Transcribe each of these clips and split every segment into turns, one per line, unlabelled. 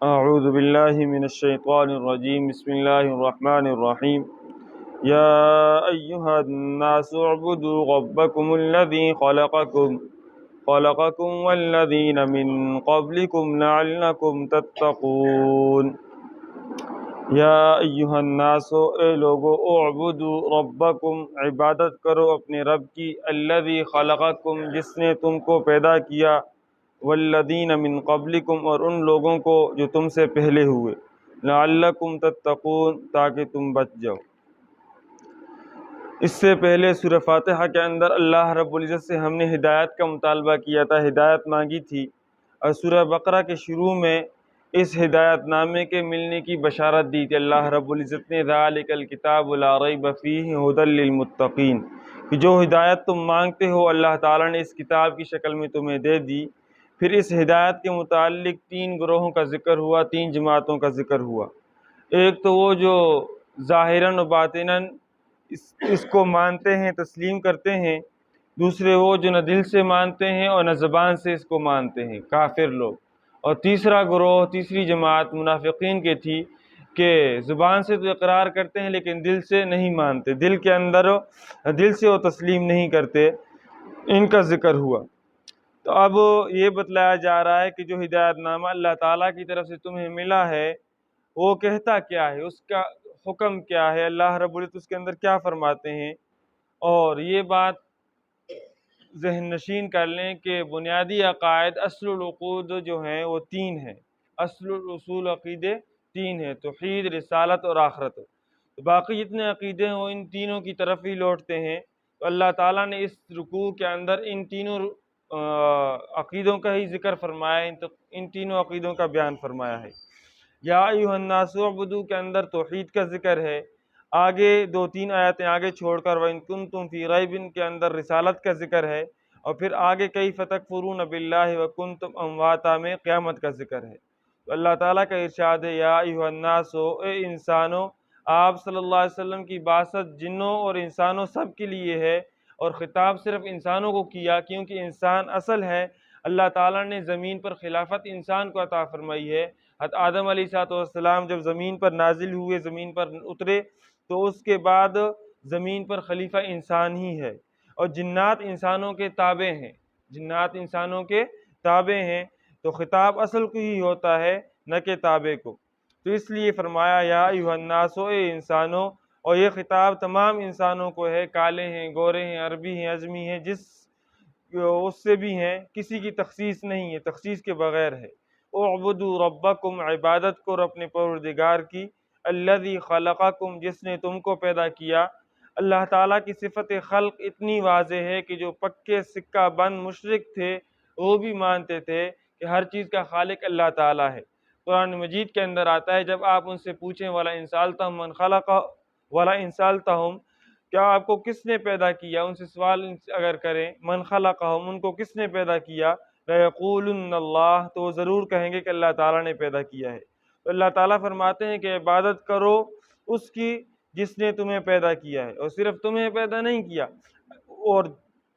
اعوذ باللہ من الشیطان الرجیم بسم اللہ الرحمن الرحیم یا ایہا الناس اعبدوا ربکم الذی خلقکم والذین من قبلکم لعلکم تتقون۔ یا ایہا الناس، اے لوگو، اعبدوا ربکم، عبادت کرو اپنے رب کی، الذی خلقکم، جس نے تم کو پیدا کیا، والذین من قبلکم، اور ان لوگوں کو جو تم سے پہلے ہوئے، لعلکم تتقون، تاکہ تم بچ جاؤ۔ اس سے پہلے سورہ فاتحہ کے اندر اللہ رب العزت سے ہم نے ہدایت کا مطالبہ کیا تھا، ہدایت مانگی تھی، اور سورہ بقرہ کے شروع میں اس ہدایت نامے کے ملنے کی بشارت دی تھی۔ اللہ رب العزت نے ذالک الکتاب لا ریب فیہ ھدی للمتقین، کہ جو ہدایت تم مانگتے ہو اللہ تعالیٰ نے اس کتاب کی شکل میں تمہیں دے دی۔ پھر اس ہدایت کے متعلق تین گروہوں کا ذکر ہوا، تین جماعتوں کا ذکر ہوا۔ ایک تو وہ جو ظاہراً و باطناً اس کو مانتے ہیں، تسلیم کرتے ہیں۔ دوسرے وہ جو نہ دل سے مانتے ہیں اور نہ زبان سے اس کو مانتے ہیں، کافر لوگ۔ اور تیسرا گروہ، تیسری جماعت منافقین کی تھی کہ زبان سے تو اقرار کرتے ہیں لیکن دل سے نہیں مانتے، دل کے اندر دل سے وہ تسلیم نہیں کرتے۔ ان کا ذکر ہوا۔ تو اب یہ بتلایا جا رہا ہے کہ جو ہدایت نامہ اللہ تعالیٰ کی طرف سے تمہیں ملا ہے وہ کہتا کیا ہے، اس کا حکم کیا ہے، اللہ رب العزت اس کے اندر کیا فرماتے ہیں۔ اور یہ بات ذہن نشین کر لیں کہ بنیادی عقائد، اصل العقود جو ہیں وہ تین ہیں، اصل الاصول عقیدے تین ہیں، توحید، رسالت اور آخرت۔ باقی جتنے عقیدے ہیں وہ ان تینوں کی طرف ہی لوٹتے ہیں۔ تو اللہ تعالیٰ نے اس رکوع کے اندر ان تینوں عقیدوں کا ہی ذکر فرمایا، ان تینوں عقیدوں کا بیان فرمایا ہے۔ یا ایھا الناس اعبدوا کے اندر توحید کا ذکر ہے، آگے دو تین آیتیں آگے چھوڑ کر وَإِن كُنتُمْ فِي رَيْبٍ کے اندر رسالت کا ذکر ہے، اور پھر آگے کیف تکفرون باللہ وکنتم امواتا میں قیامت کا ذکر ہے۔ تو اللہ تعالیٰ کا ارشاد ہے، یا ایھا الناس، اے انسانوں، آپ صلی اللہ علیہ وسلم کی بعثت جنوں اور انسانوں سب کے لیے ہے، اور خطاب صرف انسانوں کو کیا کیونکہ انسان اصل ہے۔ اللہ تعالیٰ نے زمین پر خلافت انسان کو عطا فرمائی ہے۔ حضرت آدم علیہ السلام جب زمین پر نازل ہوئے، زمین پر اترے، تو اس کے بعد زمین پر خلیفہ انسان ہی ہے، اور جنات انسانوں کے تابع ہیں، جنات انسانوں کے تابع ہیں، تو خطاب اصل کو ہی ہوتا ہے نہ کہ تابع کو۔ تو اس لیے فرمایا یا ایھا الناس، اے انسانوں، اور یہ خطاب تمام انسانوں کو ہے، کالے ہیں، گورے ہیں، عربی ہیں، عجمی ہیں، جس اس سے بھی ہیں، کسی کی تخصیص نہیں ہے، تخصیص کے بغیر ہے۔ اعبدوا ربکم، عبادت کرو اپنے پروردگار کی، الذی خلقکم، جس نے تم کو پیدا کیا۔ اللہ تعالیٰ کی صفت خلق اتنی واضح ہے کہ جو پکے سکہ بند مشرک تھے وہ بھی مانتے تھے کہ ہر چیز کا خالق اللہ تعالیٰ ہے۔ قرآن مجید کے اندر آتا ہے، جب آپ ان سے پوچھیں وَلَئِن سَأَلْتَهُم مَّن خَلَقَ وَلَئِن سَأَلْتَهُم، کیا آپ کو کس نے پیدا کیا، ان سے سوال اگر کریں، من خلقہم، ان کو کس نے پیدا کیا، لَيَقُولُنَّ اللَّهُ، تو وہ ضرور کہیں گے کہ اللہ تعالیٰ نے پیدا کیا ہے۔ تو اللہ تعالیٰ فرماتے ہیں کہ عبادت کرو اس کی جس نے تمہیں پیدا کیا ہے، اور صرف تمہیں پیدا نہیں کیا، اور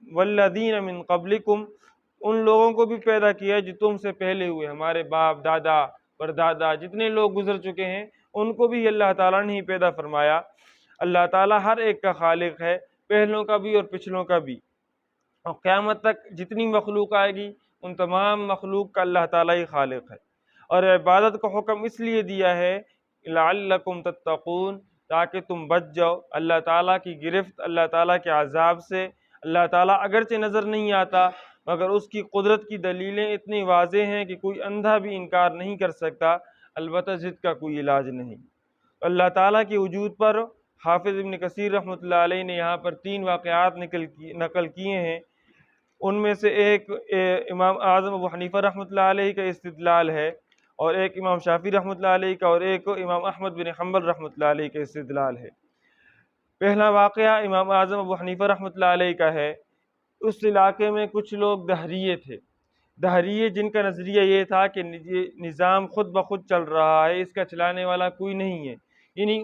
والذین من قبلکم، ان لوگوں کو بھی پیدا کیا ہے جو تم سے پہلے ہوئے، ہمارے باپ دادا پردادا جتنے لوگ گزر چکے ہیں ان کو بھی اللہ تعالیٰ نے ہی پیدا فرمایا۔ اللہ تعالیٰ ہر ایک کا خالق ہے، پہلوں کا بھی اور پچھلوں کا بھی، اور قیامت تک جتنی مخلوق آئے گی ان تمام مخلوق کا اللہ تعالیٰ ہی خالق ہے۔ اور عبادت کو حکم اس لیے دیا ہے لعلکم تتقون، تاکہ تم بچ جاؤ اللہ تعالیٰ کی گرفت، اللہ تعالیٰ کے عذاب سے۔ اللہ تعالیٰ اگرچہ نظر نہیں آتا مگر اس کی قدرت کی دلیلیں اتنی واضح ہیں کہ کوئی اندھا بھی انکار نہیں کر سکتا، البتہ ضد کا کوئی علاج نہیں۔ اللہ تعالیٰ کے وجود پر حافظ ابن کثیر رحمۃ اللہ علیہ نے یہاں پر تین واقعات نقل کیے ہیں۔ ان میں سے ایک امام اعظم ابو حنیفہ رحمۃ اللہ علیہ کا استدلال ہے، اور ایک امام شافعی رحمۃ اللہ علیہ کا، اور ایک امام احمد بن حنبل رحمۃ اللہ علیہ کا استدلال ہے۔ پہلا واقعہ امام اعظم ابو حنیفہ رحمۃ اللہ علیہ کا ہے۔ اس علاقے میں کچھ لوگ دہریے تھے، دہریے جن کا نظریہ یہ تھا کہ نظام خود بخود چل رہا ہے، اس کا چلانے والا کوئی نہیں ہے، یعنی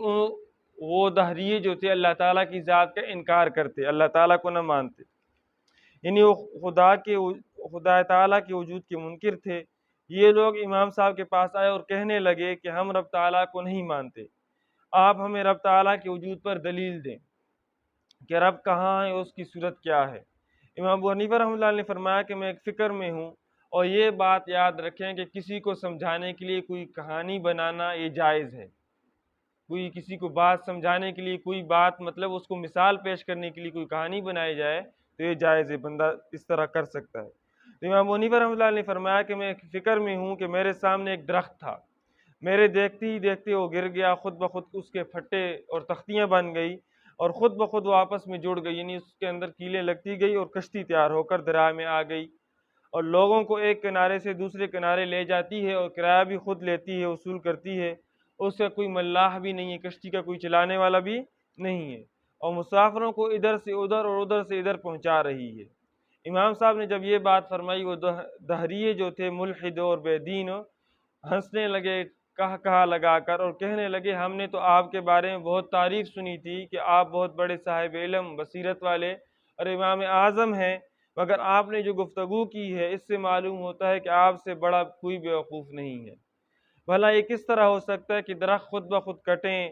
وہ دہریے جو تھے اللہ تعالیٰ کی ذات کا انکار کرتے، اللہ تعالیٰ کو نہ مانتے، یعنی وہ خدا تعالیٰ کے وجود کے منکر تھے۔ یہ لوگ امام صاحب کے پاس آئے اور کہنے لگے کہ ہم رب تعالیٰ کو نہیں مانتے، آپ ہمیں رب تعالیٰ کے وجود پر دلیل دیں کہ رب کہاں ہے، اس کی صورت کیا ہے۔ امام ابو حنیفہ رحمۃ اللہ علیہ نے فرمایا کہ میں ایک فکر میں ہوں، اور یہ بات یاد رکھیں کہ کسی کو سمجھانے کے لیے کوئی کہانی بنانا یہ جائز ہے، کوئی کسی کو بات سمجھانے کے لیے کوئی بات مطلب اس کو مثال پیش کرنے کے لیے کوئی کہانی بنائی جائے تو یہ جائز ہے، بندہ اس طرح کر سکتا ہے۔ تو امام ابو حنیفہ رحمۃ اللہ علیہ نے فرمایا کہ میں ایک فکر میں ہوں کہ میرے سامنے ایک درخت تھا، میرے دیکھتے ہی دیکھتے وہ گر گیا، خود بخود اس کے پھٹے اور تختیاں بن گئی اور خود بخود وہ آپس میں جڑ گئی، یعنی اس کے اندر کیلیں لگتی گئی اور کشتی تیار ہو کر دریا میں آ گئی، اور لوگوں کو ایک کنارے سے دوسرے کنارے لے جاتی ہے اور کرایہ بھی خود لیتی ہے، وصول کرتی ہے، اس کا کوئی ملاح بھی نہیں ہے، کشتی کا کوئی چلانے والا بھی نہیں ہے، اور مسافروں کو ادھر سے ادھر اور ادھر سے ادھر پہنچا رہی ہے۔ امام صاحب نے جب یہ بات فرمائی، وہ دہریے جو تھے ملحد اور بے دین ہنسنے لگے کہا لگا کر، اور کہنے لگے ہم نے تو آپ کے بارے میں بہت تعریف سنی تھی کہ آپ بہت بڑے صاحب علم بصیرت والے اور امام اعظم ہیں، مگر آپ نے جو گفتگو کی ہے اس سے معلوم ہوتا ہے کہ آپ سے بڑا کوئی بیوقوف نہیں ہے۔ بھلا یہ کس طرح ہو سکتا ہے کہ درخت خود بخود کٹیں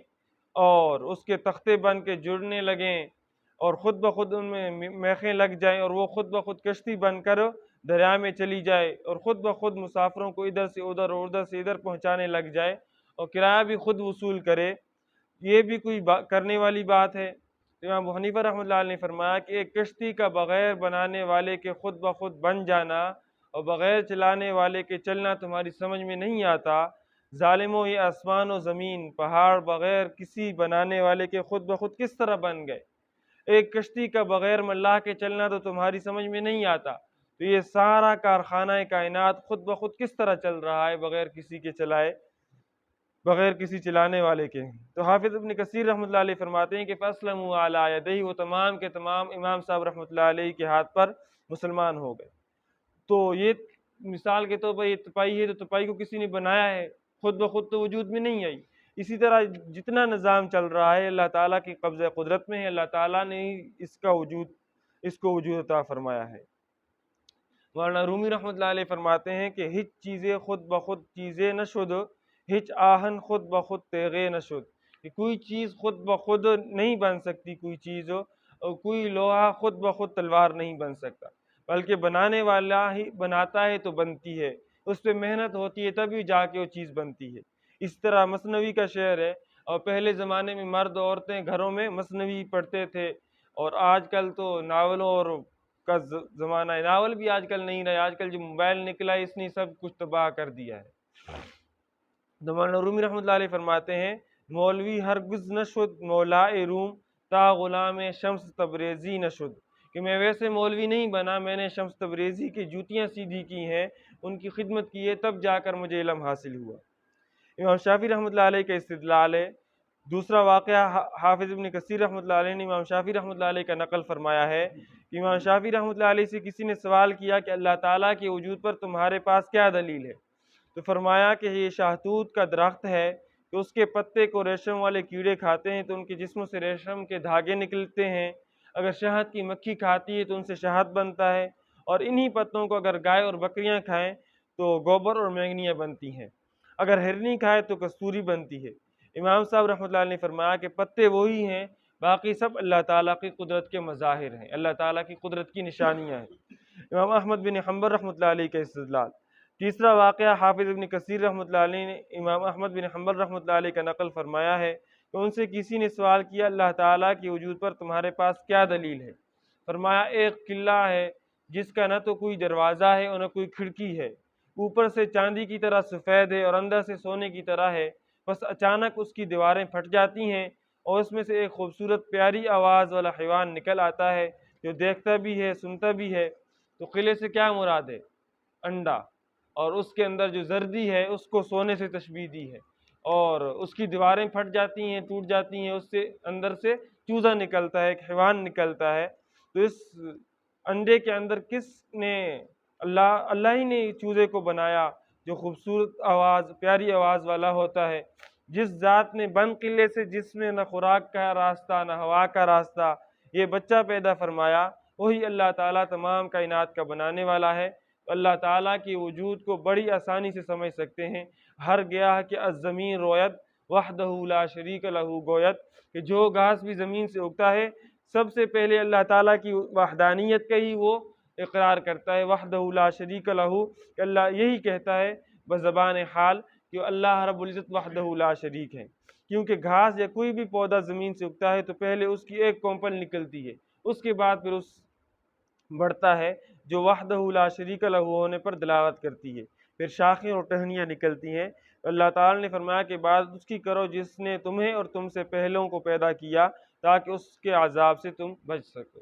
اور اس کے تختے بن کے جڑنے لگیں اور خود بخود ان میں میخیں لگ جائیں اور وہ خود بخود کشتی بن کر دریا میں چلی جائے اور خود بخود مسافروں کو ادھر سے ادھر اور ادھر سے ادھر پہنچانے لگ جائے اور کرایہ بھی خود وصول کرے، یہ بھی کوئی کرنے والی بات ہے؟ امام ابو حنیفہ رحمۃ اللہ علیہ نے فرمایا کہ ایک کشتی کا بغیر بنانے والے کے خود بخود بن جانا اور بغیر چلانے والے کے چلنا تمہاری سمجھ میں نہیں آتا، ظالموں یہ آسمان و زمین پہاڑ بغیر کسی بنانے والے کے خود بخود کس طرح بن گئے؟ ایک کشتی کا بغیر ملاح کے چلنا تو تمہاری سمجھ میں نہیں آتا، تو یہ سارا کارخانہ کائنات خود بخود کس طرح چل رہا ہے بغیر کسی کے چلائے، بغیر کسی چلانے والے کے؟ تو حافظ ابن کثیر رحمۃ اللہ علیہ فرماتے ہیں کہ فَأَسْلَمُوا عَلَىٰ يَدَيْهِ، وہ تمام کے تمام امام صاحب رحمۃ اللہ علیہ کے ہاتھ پر مسلمان ہو گئے۔ تو یہ مثال کے طور پر یہ تپائی ہے، تو تپائی کو کسی نے بنایا ہے، خود بخود تو وجود میں نہیں آئی۔ اسی طرح جتنا نظام چل رہا ہے اللہ تعالیٰ کی قبضہ قدرت میں ہے، اللہ تعالیٰ نے ہی اس کو وجود عطا فرمایا ہے۔ مولانا رومی رحمۃ اللہ علیہ فرماتے ہیں کہ ہچ چیزیں خود بخود چیزیں نہ شد، ہچ آہن خود بخود تیغے نہ شد، کہ کوئی چیز خود بخود نہیں بن سکتی، کوئی چیز اور کوئی لوہا خود بخود تلوار نہیں بن سکتا، بلکہ بنانے والا ہی بناتا ہے تو بنتی ہے، اس پہ محنت ہوتی ہے تبھی جا کے وہ چیز بنتی ہے۔ اس طرح مثنوی کا شعر ہے، اور پہلے زمانے میں مرد عورتیں گھروں میں مثنوی پڑھتے تھے، اور آج کل تو ناولوں اور کا زمانہ ہے، ناول بھی آج کل نہیں رہے، آج کل جو موبائل نکلا ہے اس نے سب کچھ تباہ کر دیا ہے۔ مولانا رومی رحمۃ اللہ علیہ فرماتے ہیں مولوی ہرگز نہ شد مولائے روم تا غلام شمس تبریزی نہ شد، کہ میں ویسے مولوی نہیں بنا، میں نے شمس تبریزی کی جوتیاں سیدھی کی ہیں، ان کی خدمت کی ہے، تب جا کر مجھے علم حاصل ہوا۔ امام شافعی رحمۃ اللہ علیہ کا استدلال ہے۔ دوسرا واقعہ حافظ ابن کثیر رحمۃ اللہ علیہ نے امام شافعی رحمۃ اللہ علیہ کا نقل فرمایا ہے کہ امام شافعی رحمۃ اللہ علیہ سے کسی نے سوال کیا کہ اللہ تعالیٰ کے وجود پر تمہارے پاس کیا دلیل ہے؟ تو فرمایا کہ یہ شاہتوت کا درخت ہے کہ اس کے پتے کو ریشم والے کیڑے کھاتے ہیں تو ان کے جسموں سے ریشم کے دھاگے نکلتے ہیں، اگر شہد کی مکھی کھاتی ہے تو ان سے شہد بنتا ہے، اور انہی پتوں کو اگر گائے اور بکریاں کھائیں تو گوبر اور مینگنیاں بنتی ہیں، اگر ہرنی کھائے تو کستوری بنتی ہے۔ امام صاحب رحمۃ اللہ علیہ نے فرمایا کہ پتے وہی ہیں، باقی سب اللہ تعالیٰ کی قدرت کے مظاہر ہیں، اللہ تعالیٰ کی قدرت کی نشانیاں ہیں۔ امام احمد بن حنبل رحمۃ اللہ علیہ کا استدلال۔ تیسرا واقعہ حافظ ابن کثیر رحمۃ اللہ علیہ نے امام احمد بن حنبل رحمۃ اللہ علیہ کا نقل فرمایا ہے کہ ان سے کسی نے سوال کیا اللہ تعالیٰ کے وجود پر تمہارے پاس کیا دلیل ہے؟ فرمایا ایک قلعہ ہے جس کا نہ تو کوئی دروازہ ہے اور نہ کوئی کھڑکی ہے، اوپر سے چاندی کی طرح سفید ہے اور اندر سے سونے کی طرح ہے، بس اچانک اس کی دیواریں پھٹ جاتی ہیں اور اس میں سے ایک خوبصورت پیاری آواز والا حیوان نکل آتا ہے جو دیکھتا بھی ہے سنتا بھی ہے۔ تو قلعے سے کیا مراد ہے؟ انڈا، اور اس کے اندر جو زردی ہے اس کو سونے سے تشبیہ دی ہے، اور اس کی دیواریں پھٹ جاتی ہیں ٹوٹ جاتی ہیں، اس سے اندر سے چوزا نکلتا ہے، ایک حیوان نکلتا ہے۔ تو اس انڈے کے اندر کس نے اللہ ہی نے چوزے کو بنایا جو خوبصورت آواز پیاری آواز والا ہوتا ہے۔ جس ذات نے بند قلعے سے جس میں نہ خوراک کا راستہ نہ ہوا کا راستہ یہ بچہ پیدا فرمایا، وہی اللہ تعالیٰ تمام کائنات کا بنانے والا ہے۔ تو اللہ تعالیٰ کے وجود کو بڑی آسانی سے سمجھ سکتے ہیں۔ ہر گیاہ کہ الزمین رویت وحدہ لا شریک لہ گویت، کہ جو گھاس بھی زمین سے اگتا ہے سب سے پہلے اللہ تعالیٰ کی وحدانیت کا ہی وہ اقرار کرتا ہے، وحدہ لا شریک لہ، کہ اللہ یہی کہتا ہے بزبان حال کہ اللہ رب العزت وحدہ لا شریک ہے۔ کیونکہ گھاس یا کوئی بھی پودا زمین سے اگتا ہے تو پہلے اس کی ایک کونپل نکلتی ہے، اس کے بعد پھر اس بڑھتا ہے جو وحدہ لا شریک لہ ہونے پر دلالت کرتی ہے، پھر شاخیں اور ٹہنیاں نکلتی ہیں۔ اللہ تعالیٰ نے فرمایا کہ بات اس کی کرو جس نے تمہیں اور تم سے پہلوں کو پیدا کیا تاکہ اس کے عذاب سے تم بچ سکو۔